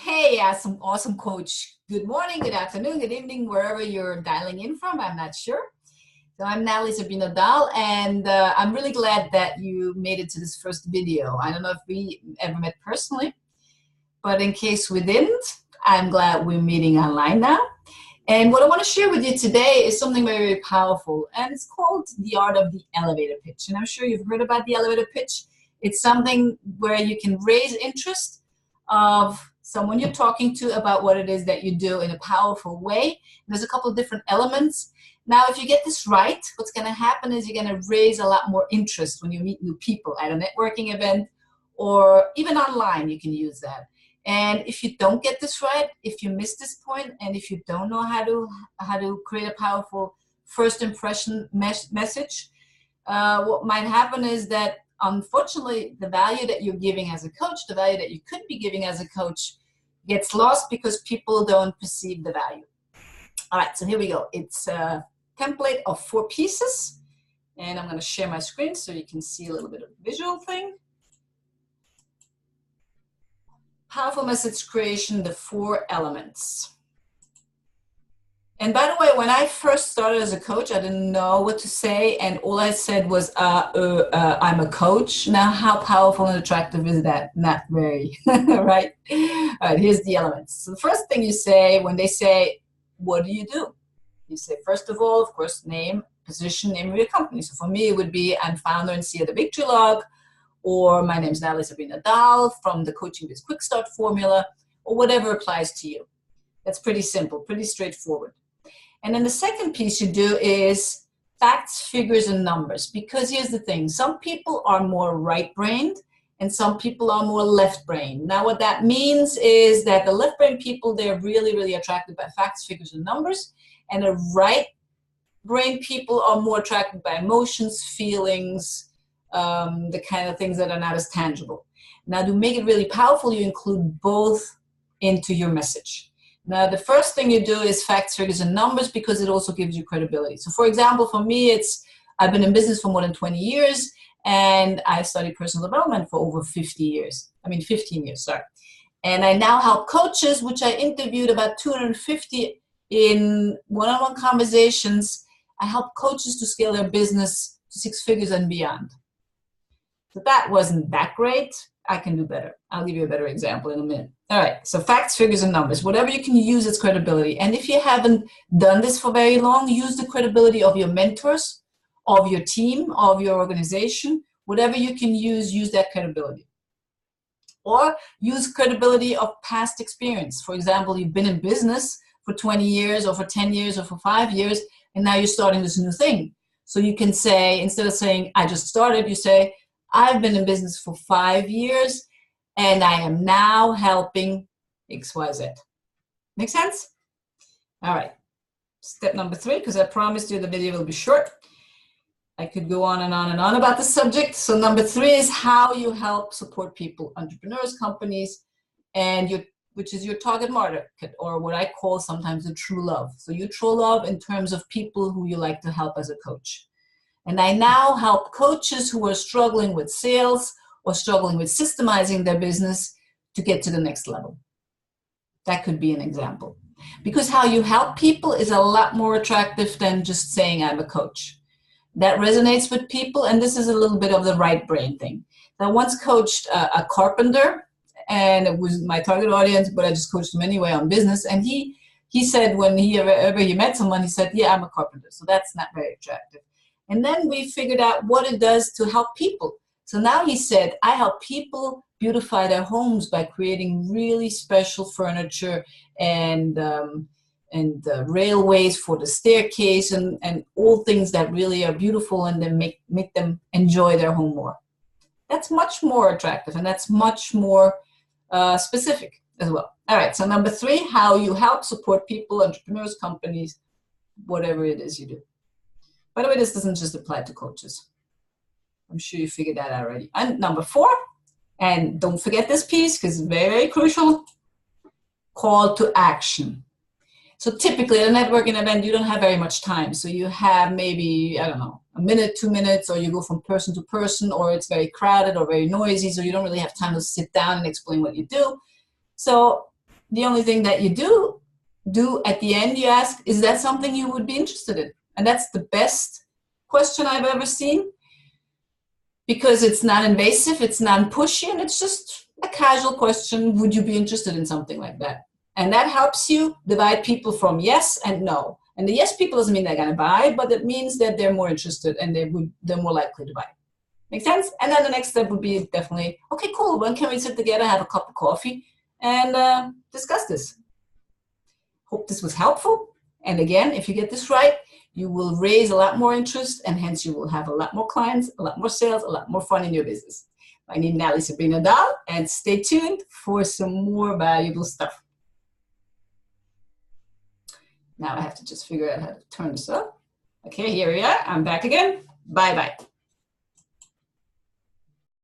Hey, awesome coach. Good morning, good afternoon, good evening, wherever you're dialing in from. I'm not sure. So I'm Natalie Sabrina Dahl, and I'm really glad that you made it to this first video. I don't know if we ever met personally, but in case we didn't, I'm glad we're meeting online now. And what I want to share with you today is something very, very powerful, and it's called the art of the elevator pitch. And I'm sure you've heard about the elevator pitch. It's something where you can raise interest of someone you're talking to about what it is that you do in a powerful way. There's a couple of different elements. Now, if you get this right, what's going to happen is you're going to raise a lot more interest when you meet new people at a networking event or even online. You can use that. And if you don't get this right, if you miss this point, and if you don't know how to create a powerful first impression message, what might happen is that unfortunately the value that you're giving as a coach, the value that you could be giving as a coach, gets lost because people don't perceive the value. All right, so here we go. It's a template of 4 pieces, and I'm going to share my screen so you can see a little bit of visual thing. Powerful message creation, the 4 elements. And by the way, when I first started as a coach, I didn't know what to say, and all I said was, I'm a coach. Now, how powerful and attractive is that? Not very, right? All right, here's the elements. So the first thing you say when they say, what do? You say, first of all, of course, name, position, name of your company. So for me, it would be, I'm founder and CEO of the Victory Log, or my name is Natalie Sabrina Dahl from the Coaching Biz Quick Start Formula, or whatever applies to you. That's pretty simple, pretty straightforward. And then the second piece you do is facts, figures, and numbers. Because here's the thing, some people are more right-brained and some people are more left-brained. Now what that means is that the left-brained people, they're really, really attracted by facts, figures, and numbers. And the right-brained people are more attracted by emotions, feelings, the kind of things that are not as tangible. Now to make it really powerful, you include both into your message. Now, the first thing you do is facts, figures, and numbers because it also gives you credibility. So, for example, for me, I've been in business for more than 20 years, and I studied personal development for over 15 years, sorry. And I now help coaches, which I interviewed about 250 in one-on-one conversations. I help coaches to scale their business to 6 figures and beyond. So that wasn't that great. I can do better. I'll give you a better example in a minute. All right, so facts, figures, and numbers. Whatever you can use as credibility. And if you haven't done this for very long, use the credibility of your mentors, of your team, of your organization. Whatever you can use that credibility. Or use credibility of past experience. For example, you've been in business for 20 years or for 10 years or for 5 years, and now you're starting this new thing. So you can say, instead of saying, I just started, you say, I've been in business for 5 years, and I am now helping XYZ. Make sense? All right. Step number 3, because I promised you the video will be short. I could go on and on and on about the subject. So number 3 is how you help support people, entrepreneurs, companies, and which is your target market, or what I call sometimes the true love. So you true love in terms of people who you like to help as a coach. And I now help coaches who are struggling with sales or struggling with systemizing their business to get to the next level. That could be an example. Because how you help people is a lot more attractive than just saying I'm a coach. That resonates with people, and this is a little bit of the right brain thing. I once coached a carpenter, and it was my target audience, but I just coached him anyway on business. And he said when he met someone, he said, yeah, I'm a carpenter. So that's not very attractive. And then we figured out what it does to help people. So now he said, I help people beautify their homes by creating really special furniture and railways for the staircase and all things that really are beautiful and then make them enjoy their home more. That's much more attractive, and that's much more specific as well. All right, so number 3, how you help support people, entrepreneurs, companies, whatever it is you do. By the way, this doesn't just apply to coaches. I'm sure you figured that out already. And number 4, and don't forget this piece because it's very, very crucial, call to action. So typically at a networking event, you don't have very much time. So you have maybe, I don't know, a minute, 2 minutes, or you go from person to person, or it's very crowded or very noisy, so you don't really have time to sit down and explain what you do. So The only thing that you do at the end, you ask, is that something you would be interested in? And that's the best question I've ever seen, because it's not invasive, it's not pushy, and it's just a casual question. Would you be interested in something like that? And that helps you divide people from yes and no. And the yes people doesn't mean they're going to buy, but it means that they're more interested and they're more likely to buy. Make sense? And then the next step would be definitely, okay, cool. When can we sit together, have a cup of coffee, and discuss this? Hope this was helpful. And again, if you get this right, you will raise a lot more interest, and hence you will have a lot more clients, a lot more sales, a lot more fun in your business. My name is Natalie Sabrina Dahl, and stay tuned for some more valuable stuff. Now I have to just figure out how to turn this up. Okay, here we are. I'm back again. Bye-bye.